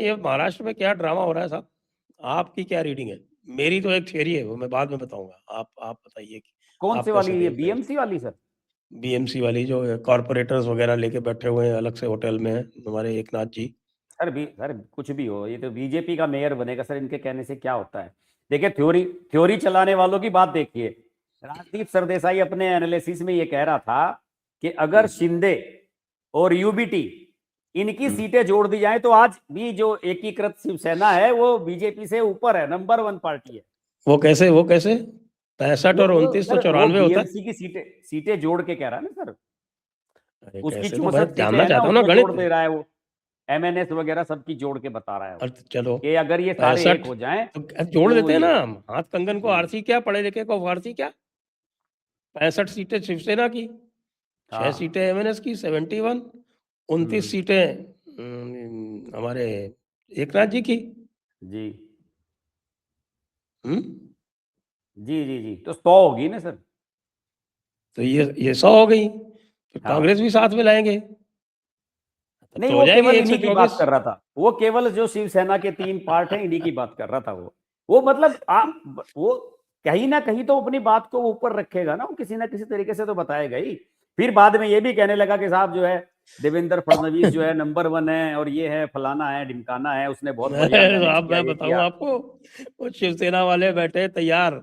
ये महाराष्ट्र में क्या ड्रामा हो रहा है साहब? आपकी क्या रीडिंग है? मेरी तो एक थियरी है, वो मैं बाद में बताऊंगा। आप बताइए कि कौन आप सी कैसे वाली? ये देख रहे हैं? बीएमसी वाली सर? बीएमसी वाली जो कॉर्पोरेटर्स वगैरह लेके बैठे हुए हैं अलग से होटल में, हमारे एकनाथ जी। सर कुछ भी हो, ये तो बीजेपी का मेयर बनेगा सर, इनके कहने से क्या होता है? देखिए, थ्योरी चलाने वालों की बात देखिए। राजदीप सरदेसाई अपने एनालिसिस में ये कह रहा था कि अगर शिंदे और यूबीटी इनकी सीटें जोड़ दी जाए तो आज भी जो एकीकृत शिवसेना है वो बीजेपी से ऊपर है, नंबर 1 पार्टी है। वो कैसे 65 और 29 तो सर वो 94 होता है। बीएमसी की सीटें जोड़ के कह रहा है ना सर, अरे उसकी कैसे, तो मैं 64 सीटें जानना हैं ना, चाहता हूँ ना उसमें जोड़ गणित। दे रहा है वो। एमएनएस वगैरह सबकी जोड़ के बता रहा है वो, और चलो कि अगर ये सारे एक 65 हो जाएं तो जोड़ तो देते हैं ये। ना हम। हाथ कंगन को आरसी क्या, पढ़े लिखे को फारसी क्या। 65 सीटें शिवसेना की, 6 हाँ सीटें एमएनएस की, 71, 29 सीटें हमारे एकनाथ जी की। जी हम्म जी जी जी, तो 100 होगी ना सर? तो ये 100 हो गई, फिर हाँ, कांग्रेस भी साथ में लाएंगे, तब नहीं तो हो वो जाएगी केवल इन्हीं की बात 124। कर रहा था, वो केवल जो शिवसेना के 3 पार्ट हैं इन्हीं की बात कर रहा था वो मतलब आप वो कहीं ना कहीं तो अपनी बात को ऊपर रखेगा ना, वो किसी ना किसी तरीके से तो बताएगा ही। फिर बाद में ये भी कहने लगा कि साहब जो है देवेंद्र फडणवीस जो है नंबर 1 है, और ये है फलाना है ढिमकाना है, उसने बहुत बढ़िया मैनेज किया, मैं ये बताऊं किया। आपको, वो शिवसेना वाले बैठे तैयार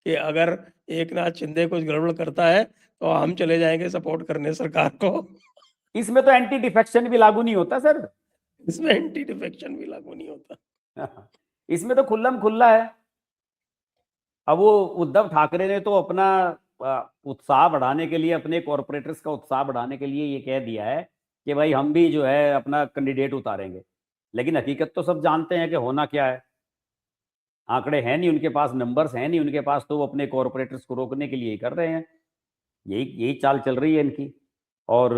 कि अगर एकनाथ शिंदे कुछ गड़बड़ करता है तो हम चले जाएंगे सपोर्ट करने सरकार को। इसमें तो एंटी डिफेक्शन भी लागू नहीं होता सर। इसमें एंटी डिफेक्शन भी लागू नहीं होता। इसमें तो खुल्लम खुल्ला है। अब वो उद्धव ठाकरे ने तो अपना उत्साह बढ़ाने के लिए, अपने कॉरपोरेटर्स का उत्साह बढ़ाने के लिए ये कह दिया है कि भाई हम भी जो है अपना कैंडिडेट उतारेंगे, लेकिन हकीकत तो सब जानते हैं कि होना क्या है। आंकड़े हैं नहीं उनके पास, नंबर्स हैं नहीं उनके पास, तो वो अपने कॉरपोरेटर्स को रोकने के लिए ही कर रहे हैं। यही यही चाल चल रही है इनकी। और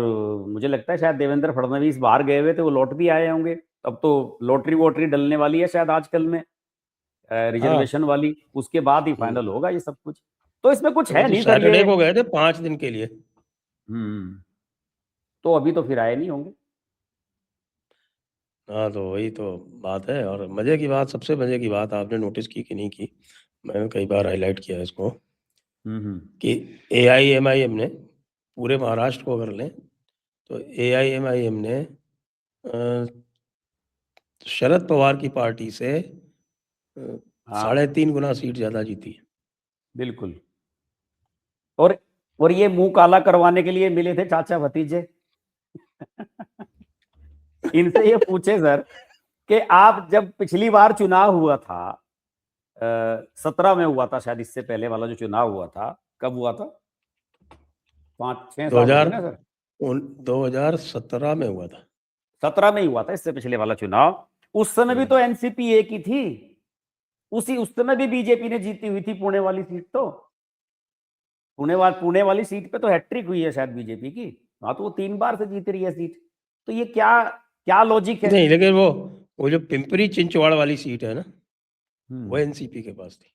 मुझे लगता है शायद देवेंद्र फडणवीस बाहर गए हुए थे, वो लौट भी आए होंगे। अब तो लॉटरी वोटरी डलने वाली है शायद आजकल में, हाँ। रिजर्वेशन वाली, उसके बाद ही फाइनल होगा ये सब कुछ। तो इसमें कुछ वो है तो नहीं सर सैटरडे ये। को गए थे 5 दिन के लिए। तो अभी तो फिर आए नहीं होंगे। हाँ, तो वही तो बात है। और मजे की बात, सबसे मजे की बात आपने नोटिस की कि नहीं की, मैंने कई बार हाईलाइट किया है इसको, कि एआईएमआईएम ने पूरे महाराष्ट्र को अगर लें तो एआईएमआईएम ने शरद पवार की पार्टी से हाँ 3.5 गुना सीट ज्यादा जीती है। बिल्कुल। और और ये मुंह काला करवाने के लिए मिले थे चाचा भतीजे। इनसे ये पूछे सर कि आप जब पिछली बार चुनाव हुआ था, 17 में हुआ था शायद, इससे पहले वाला जो चुनाव हुआ था, कब हुआ था? 5-6 साल हो गए 2000 ना सर। 2017 में हुआ था। 17 में ही हुआ था इससे पिछले वाला चुनाव। उस समय भी तो एनसीपी एक ही थी। उस समय भी बीजेपी ने जीती हुई थी पुणे वाली सीट। तो पुणे वाली सीट पे तो हैट्रिक हुई है शायद बीजेपी की। हाँ, तो वो 3 बार से जीत रही है सीट। तो ये क्या क्या लॉजिक है? नहीं, लेकिन वो जो पिंपरी चिंचवाड़ वाली सीट है ना, वो एनसीपी के पास थी।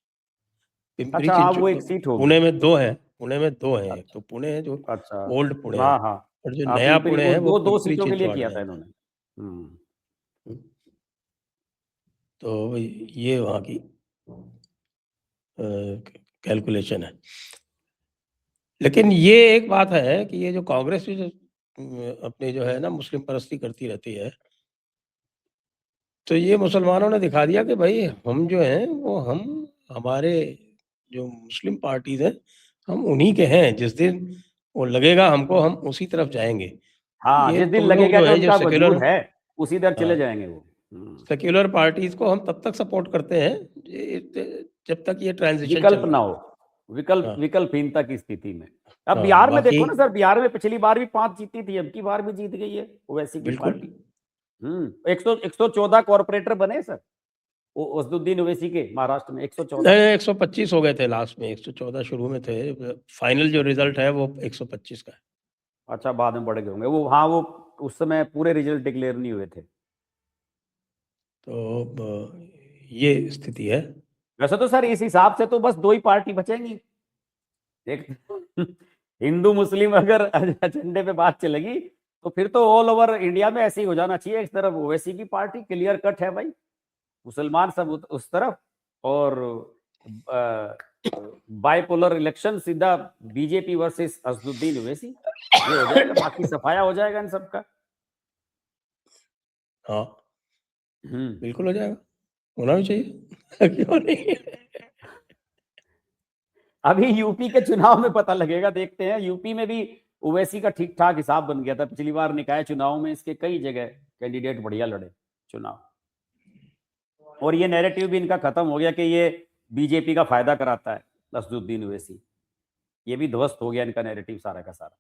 पिंपरी अच्छा हाँ, चिंच वो एक सीट होगी। पुणे में 2 है, पुणे में 2 है। एक अच्छा तो पुणे है जो अच्छा। ओल्ड पुणे है, हाँ हाँ और जो हाँ, नया पिंपरी पुणे वो है वो दो दो पिंपरी सीटों के लिए चिंचवाड़ किया में था आता इन्होंने। है। तो ये वहाँ की कैलकुलेशन है। लेकिन ये एक बात है कि ये जो कांग्रेस भी जो अपनी जो है ना मुस्लिम परस्ती करती रहती है, तो ये मुसलमानों ने दिखा दिया कि भाई हम जो हैं वो हम हमारे जो मुस्लिम पार्टीज हैं हम उन्हीं के हैं। जिस दिन वो लगेगा हमको हम उसी तरफ जाएंगे। हाँ, ये जिस दिन तुम लोग लगेगा जो कि है जो उनका सेक्युलर, वजूद है उसी दर चले हाँ, जाएंगे वो। सेक्युलर पार्टीज को हम तब तक सपोर्ट करते हैं जब तक ये ट्रांजिशन विकल्प चल ना रहा है। हो, विकल्प हाँ विकल्पहीनता की स्थिति में। अब हाँ, बिहार में बाकी देखो ना सर, बिहार में पिछली बार भी 5 जीती थी, अब की बार भी जीत गई है ओवैसी की बिल्कुल। पार्टी। 114 कॉर्पोरेटर बने सर असदुद्दीन ओवैसी के महाराष्ट्र में, 114। नहीं, 125 हो गए थे लास्ट में, 114 शुरू में थे। फाइनल जो अच्छा रिजल्ट है वो 125 का है। अच्छा, बाद में बढ़ गए होंगे वो। हाँ, वो उस समय पूरे रिजल्ट डिक्लेयर नहीं हुए थे। तो ये स्थिति है। वैसे तो सर इस हिसाब से तो बस 2 ही पार्टी बचेंगी। एक हिंदू मुस्लिम अगर एजेंडे पे बात चलेगी तो फिर तो ऑल ओवर इंडिया में ऐसे ही हो जाना चाहिए। एक तरफ ओवैसी की पार्टी क्लियर कट है भाई, मुसलमान सब उस तरफ, और बाइपोलर इलेक्शन सीधा बीजेपी वर्सेस असदुद्दीन ओवैसी, ये हो जाएगा, बाकी सफाया हो जाएगा इन सबका। हाँ, बिल्कुल हो जाएगा, होना भी चाहिए। क्यों नहीं? अभी यूपी के चुनाव में पता लगेगा, देखते हैं। यूपी में भी ओवैसी का ठीक ठाक हिसाब बन गया था पिछली बार निकाय चुनाव में, इसके कई जगह कैंडिडेट बढ़िया लड़े चुनाव, और ये नैरेटिव भी इनका खत्म हो गया कि ये बीजेपी का फायदा कराता है असदुद्दीन ओवैसी, ये भी ध्वस्त हो गया इनका नैरेटिव सारा का सारा।